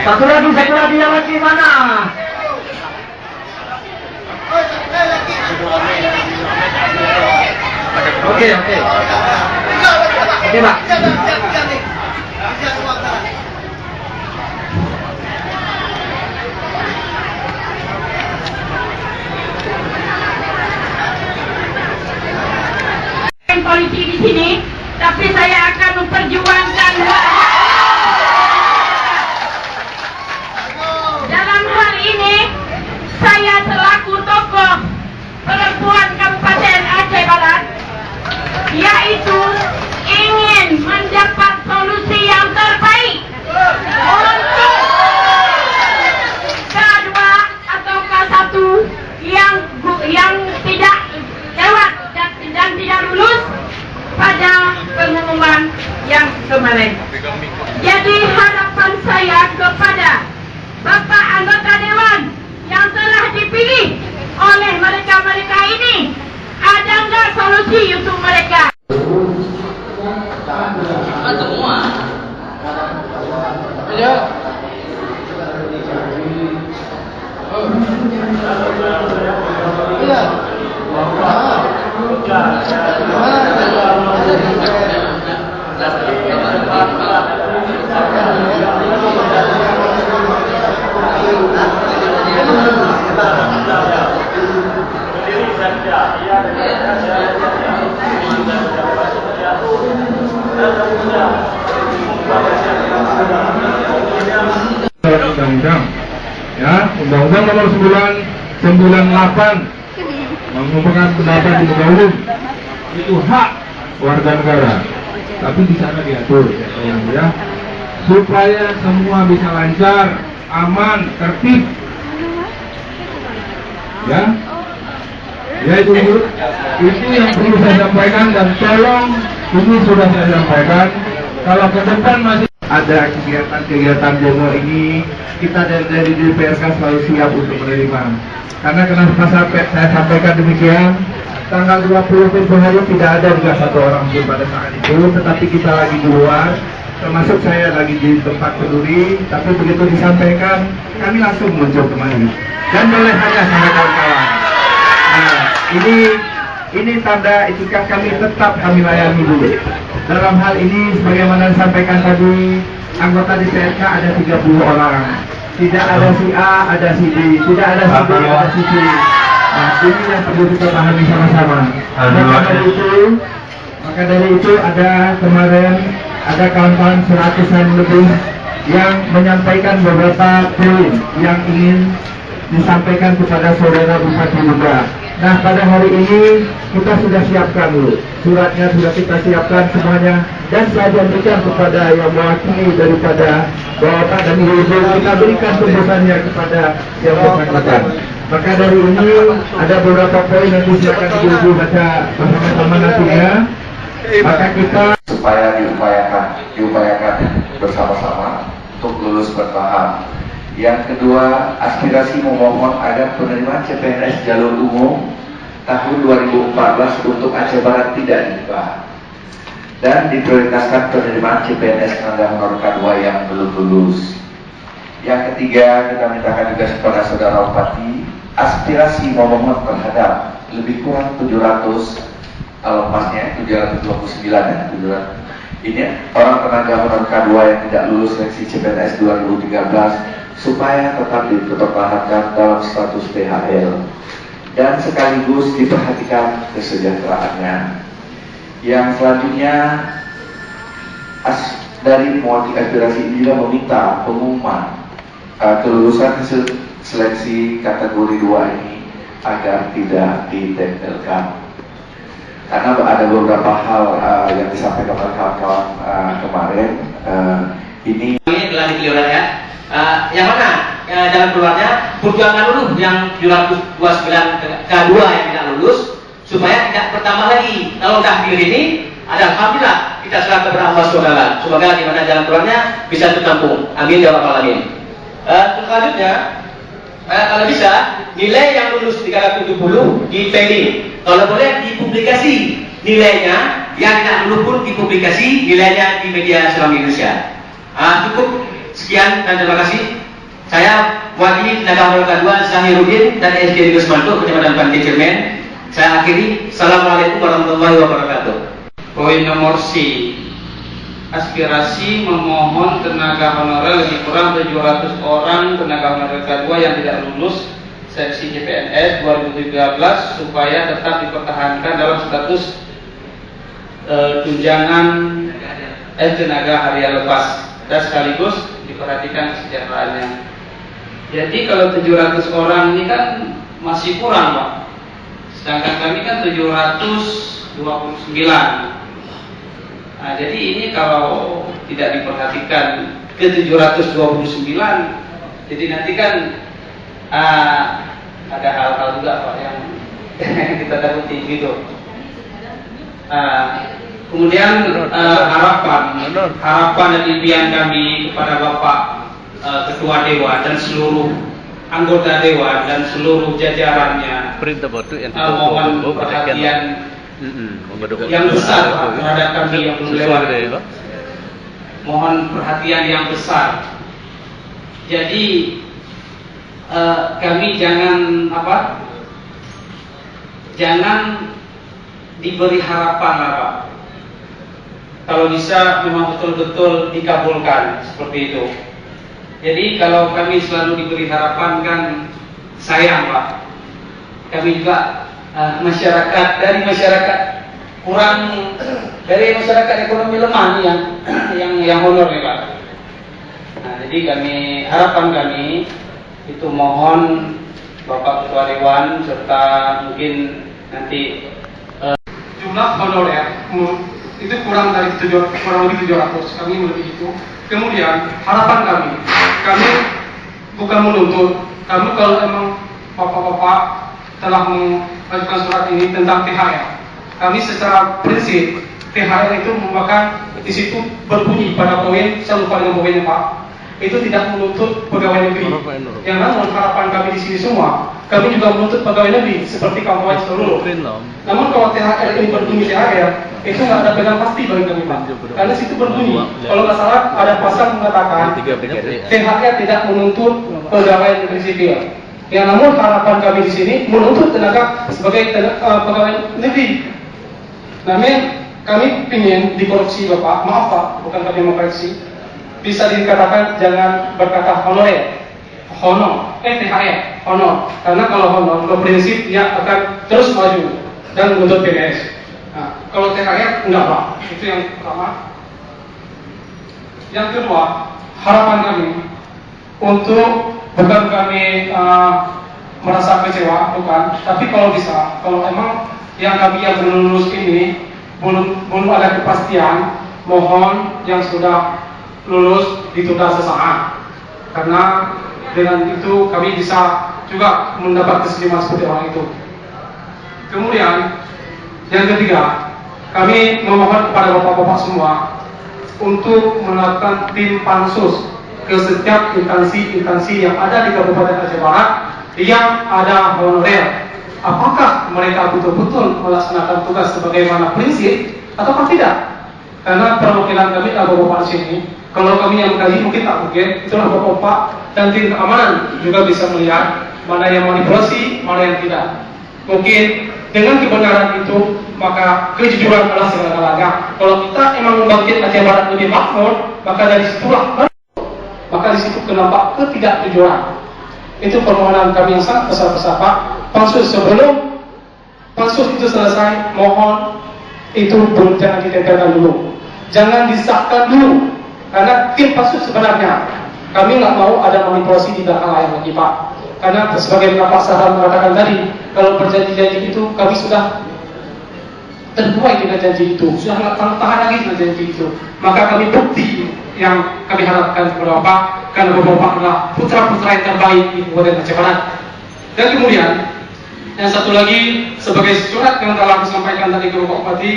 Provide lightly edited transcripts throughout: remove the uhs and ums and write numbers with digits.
Satu lagi yang lagi mana? Oke, Pak. Polisi di sini, tapi saya akan memperjuangkan dalam hal ini. Saya selaku tokoh perempuan Kabupaten Aceh Barat, yaitu ingin mendapat solusi yang terbaik untuk K2 atau K1 yang tidak lewat dan tidak lulus pada pengumuman yang kemarin. Jadi harapan saya kepada Bapak anggota Dewan yang telah dipilih oleh mereka-mereka ini, ada nggak solusi untuk mereka? Semua. Ya. Undang-undang, ya, Undang-Undang Nomor 998 mengumumkan pendapat di muka umum itu hak warga negara, tapi di sana diatur, ya, supaya semua bisa lancar, aman, tertib, ya. Ya itu yang perlu saya sampaikan, dan tolong ini sudah saya sampaikan. Kalau ke depan masih ada kegiatan-kegiatan demo ini, kita dari DPRK selalu siap untuk menerima. Karena kenapa saya sampaikan demikian? Tanggal 20 Februari tidak ada juga satu orang pun pada saat itu, tetapi kita lagi di luar, termasuk saya lagi di tempat peduli, tapi begitu disampaikan, kami langsung muncul kemari. Dan boleh hanya sama kawan-kawan. Nah, ini tanda itikat kami, tetap kami layani dulu. Dalam hal ini, sebagaimana disampaikan tadi, anggota DPRK ada 30 orang. Tidak ada si A, ada si B. Tidak ada si B, ada si C. Nah, ini yang perlu kita pahami sama-sama. Maka dari itu ada kemarin, ada kawan-kawan 100-an lebih yang menyampaikan beberapa poin yang ingin disampaikan kepada saudara Bupati juga. Nah, pada hari ini kita sudah siapkan dulu, suratnya sudah kita siapkan semuanya, dan saya janjikan kepada yang mewakili daripada Bapak dan Ibu, kita berikan tembusannya kepada yang bersangkutan. Maka dari ini ada beberapa poin yang silakan Ibu baca bersama-sama nantinya. Maka kita supaya diupayakan bersama-sama untuk lulus bertahap. Yang kedua, aspirasi memohon agar penerimaan CPNS jalur umum tahun 2014 untuk Aceh Barat tidak dibuka dan diprioritaskan penerimaan CPNS tenaga honor K2 yang belum lulus. Yang ketiga, kita mintakan juga kepada saudara Bupati aspirasi memohon terhadap lebih kurang 700, kalau pasnya 729 ya, 700. Ini orang tenaga honor K2 yang tidak lulus seleksi CPNS 2013 supaya tetap dipertahankan dalam status PHL dan sekaligus diperhatikan kesejahteraannya. Yang selanjutnya, dari mewakili aspirasi ini juga meminta pengumuman kelulusan hasil seleksi kategori 2 ini agar tidak ditempelkan. Karena ada beberapa hal yang disampaikan oleh kawan-kawan kemarin, ini telah dipilih ya. Yang mana jalan keluarnya? Perjuangan dulu yang 729 K2 yang tidak lulus supaya tidak bertambah lagi. Kalau sudah pilih ini, ada alhamdulillah kita serahkan kepada Allah Subhanahu. Semoga di mana jalan keluarnya bisa tertampung. Amin ya rabbal alamin. Selanjutnya, kalau bisa nilai yang lulus 370 dipending. Kalau boleh dipublikasi nilainya, yang tidak lulus pun dipublikasi nilainya di media Islam Indonesia. Cukup Sekian dan terima kasih. Saya wakili tenaga honorer K2 Zahiruddin dari SD Gusmanto, Kecamatan Pantai Cermen. Saya akhiri. Assalamualaikum warahmatullahi wabarakatuh. Poin nomor C. Aspirasi memohon tenaga honorer lebih kurang 700 orang tenaga honorer K2 yang tidak lulus seleksi CPNS 2013 supaya tetap dipertahankan dalam status tunjangan tenaga harian lepas dan sekaligus diperhatikan kesejahteraannya. Jadi kalau 700 orang ini kan masih kurang, Pak. Sedangkan kami kan 729. Nah, jadi ini kalau tidak diperhatikan ke 729, jadi nanti kan ada hal-hal juga, Pak, yang kita takuti gitu. Kemudian harapan dan impian kami kepada Bapak Ketua Dewan dan seluruh anggota Dewan dan seluruh jajarannya, mohon perhatian yang besar terhadap kami yang belum lewat. Mohon perhatian yang besar. Jadi kami jangan diberi harapan lah, Pak. Kalau bisa memang betul-betul dikabulkan seperti itu. Jadi kalau kami selalu diberi harapan kan sayang, Pak. Kami juga dari masyarakat ekonomi lemah nih yang honor nih, Pak. Nah, jadi harapan kami itu mohon Bapak Ketua Dewan serta mungkin nanti jumlah honorer itu kurang lebih 700, kami melebihi itu. Kemudian harapan kami bukan menuntut, kami kalau emang bapak-bapak telah mengajukan surat ini tentang THR, kami secara prinsip THR itu merupakan di situ berbunyi pada poin, saya lupa dengan poinnya, Pak, itu tidak menuntut pegawai negeri. Yang namun harapan kami di sini semua, kami juga menuntut pegawai negeri seperti kawan-kawan seluruh. Namun kalau THR ini berbunyi THR, itu nggak ada pegang pasti bagi kami, Pak. Karena situ berbunyi, kalau nggak salah ada pasal mengatakan THR tidak menuntut pegawai negeri sipil. Ya, namun harapan kami di sini menuntut tenaga sebagai pegawai negeri. Namun kami ingin dikorupsi, Bapak. Maaf, Pak, bukan kami mengkoreksi. Bisa dikatakan jangan berkata honorer, THR, honor. Karena kalau honor, berprinsip dia akan terus maju dan menuntut PNS. Nah, kalau THR enggak, Pak. Itu yang pertama. Yang kedua, harapan kami untuk bukan kami merasa kecewa, bukan. Tapi kalau bisa, kalau emang yang kami yang belum lulus ini belum ada kepastian, mohon yang sudah lulus ditunda sesaat. Karena dengan itu kami bisa juga mendapat keseimbangan seperti orang itu. Kemudian yang ketiga, kami memohon kepada bapak-bapak semua untuk melakukan tim pansus ke setiap instansi yang ada di Kabupaten Aceh Barat yang ada honorer. Apakah mereka betul-betul melaksanakan tugas sebagaimana prinsip ataukah tidak? Karena perwakilan kami bapak-bapak di sini, kalau kami yang kaji mungkin tak mungkin, itulah bapak-bapak dan tim keamanan juga bisa melihat mana yang manipulasi, mana yang tidak. Mungkin dengan kebenaran itu maka kejujuran adalah segala-galanya. Kalau kita emang membangkit Aceh Barat lebih makmur, maka dari situlah di situ kenapa ketidakjujuran. Itu permohonan kami yang sangat besar-besar, Pak. Pansus sebelum pansus itu selesai, mohon itu jangan ditempelkan dulu, jangan disahkan dulu. Karena tim pansus sebenarnya kami nggak mau ada manipulasi di belakang layar lagi, Pak. Karena sebagai Pak Sahar mengatakan tadi, kalau berjanji-janji itu kami sudah terbuai dengan janji itu, sudah nggak tahan lagi dengan janji itu. Maka kami bukti yang kami harapkan kepada Bapak, karena Bapak adalah putra-putra yang terbaik di Kabupaten Aceh Barat. Dan kemudian yang satu lagi, sebagai surat yang telah disampaikan tadi ke Bapak Bupati,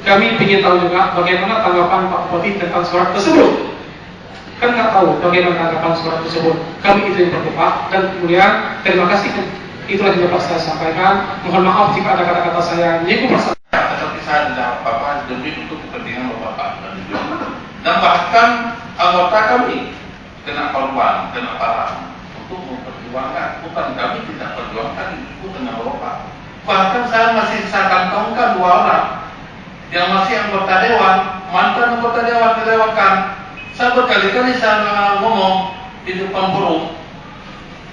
kami ingin tahu juga bagaimana tanggapan Pak Bupati tentang surat tersebut. Kan nggak tahu bagaimana tanggapan surat tersebut. Kami itu yang berdebat. Dan kemudian terima kasih. Itulah yang dapat saya sampaikan. Mohon maaf jika ada kata-kata saya yang menyinggung perasaan. Tetapi saya tidak apa-apa demi untuk kepentingan Bapak dan Ibu. Dan bahkan anggota kami kena korban, kena parah untuk memperjuangkan. Bukan kami tidak perjuangkan itu dengan Bapak. Bahkan saya masih saya kantongkan 2 orang yang masih anggota dewan, mantan anggota dewan dilewatkan. Saya berkali-kali saya ngomong di depan forum,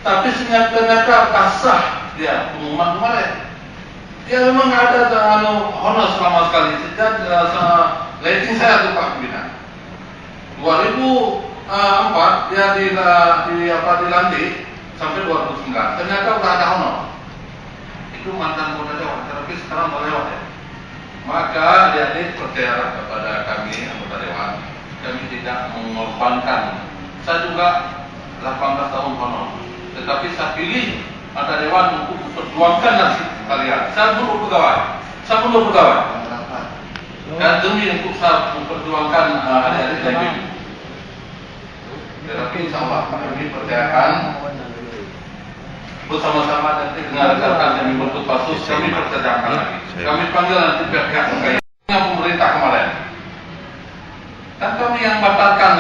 tapi ternyata kasah dia pengumuman kemarin. Dia memang ada honor selama sekali sejak rating saya tuh Pak Pimpinan. 2004 dia dilantik sampai 2009. Ternyata udah ada honor. Itu mantan anggota dewan, tapi sekarang udah lewat ya. Maka adik-adik percayalah kepada kami anggota dewan. Kami tidak mengorbankan. Saya juga 18 tahun honor, tetapi saya pilih anggota dewan untuk memperjuangkan nasib kalian. Saya bunuh pegawai. Dan demi untuk saya memperjuangkan adik-adik lagi. Tetapi insya Allah kami percayakan bersama-sama nanti dengan rekan-rekan kami bentuk pasus, kami percayakan lagi. Kami panggil nanti pihak terkait yang pemerintah kemarin. Dan kami yang batalkan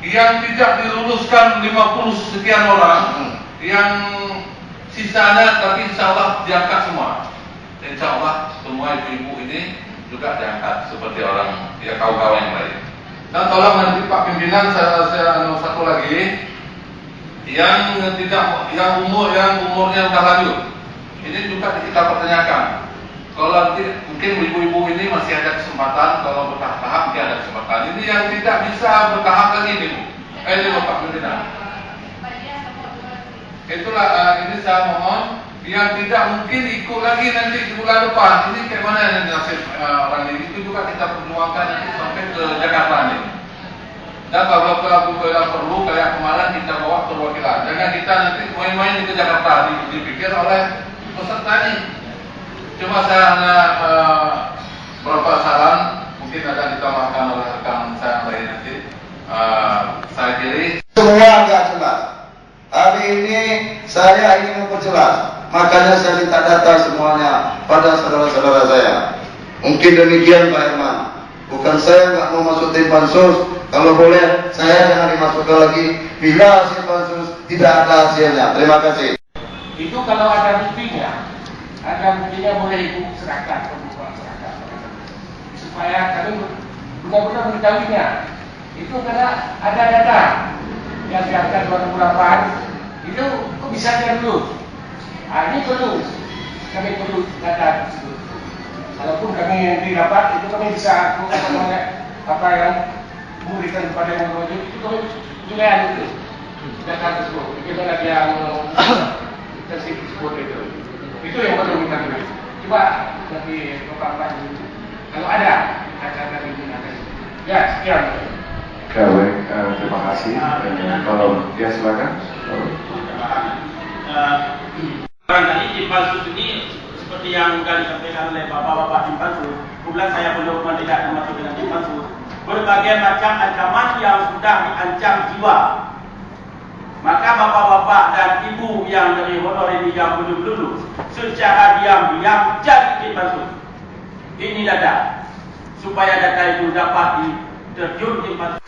yang tidak diluluskan 50 sekian orang, yang sisanya tapi insya Allah diangkat semua. Insya Allah semua ibu-ibu ini juga diangkat seperti orang ya kawan-kawan yang lain. Dan tolong nanti Pak Pimpinan saya satu lagi yang umurnya sudah lanjut. Ini juga kita pertanyakan. Kalau nanti mungkin ibu-ibu ini masih ada kesempatan, kalau bertahap mungkin ada kesempatan. Ini yang tidak bisa bertahap lagi nih Bu. Ini Bapak Pimpinan. Itulah ini saya mohon yang tidak mungkin ikut lagi nanti di bulan depan. Ini kayak mana yang nasib orang ini? Itu juga kita perjuangkan nanti sampai ke Jakarta nih. Dan kalau perlu kayak kemarin kita bawa perwakilan. Jangan kita nanti main-main ke Jakarta dipikir oleh peserta ini. Cuma saya hanya beberapa saran mungkin akan ditambahkan oleh rekan saya lain nanti. Saya kiri. Semua agak jelas. Hari ini saya ingin memperjelas. Makanya saya minta data semuanya pada saudara-saudara saya. Mungkin demikian Pak Herman. Bukan saya nggak mau masuk tim pansus. Kalau boleh saya jangan dimasukkan lagi. Bila hasil pansus tidak ada hasilnya. Terima kasih. Itu kalau ada buktinya boleh ibu serahkan supaya kami benar-benar mengetahuinya. Itu karena ada data yang diangkat 2008 itu kok bisa dia dulu. Ini kami perlu data tersebut. Walaupun kami nanti dapat itu kami bisa apa yang memberikan kepada yang berwajib itu kami nilai itu data tersebut. Bagaimana dia tersebut itu yang perlu kita gunakan. Coba nanti Bapak kalau ada akan digunakan. Ya, sekian. Baik, terima kasih. Kalau ya silakan. Barangkali tim pansus ini seperti yang sudah disampaikan oleh bapak-bapak tim pansus. Kebetulan saya belum tidak termasuk dengan tim pansus. Berbagai macam ancaman yang sudah diancam jiwa. Maka bapak-bapak dan ibu yang dari honor ini yang belum lulus secara diam-diam jadi tim pansus. Ini data supaya data itu dapat diterjun tim pansus.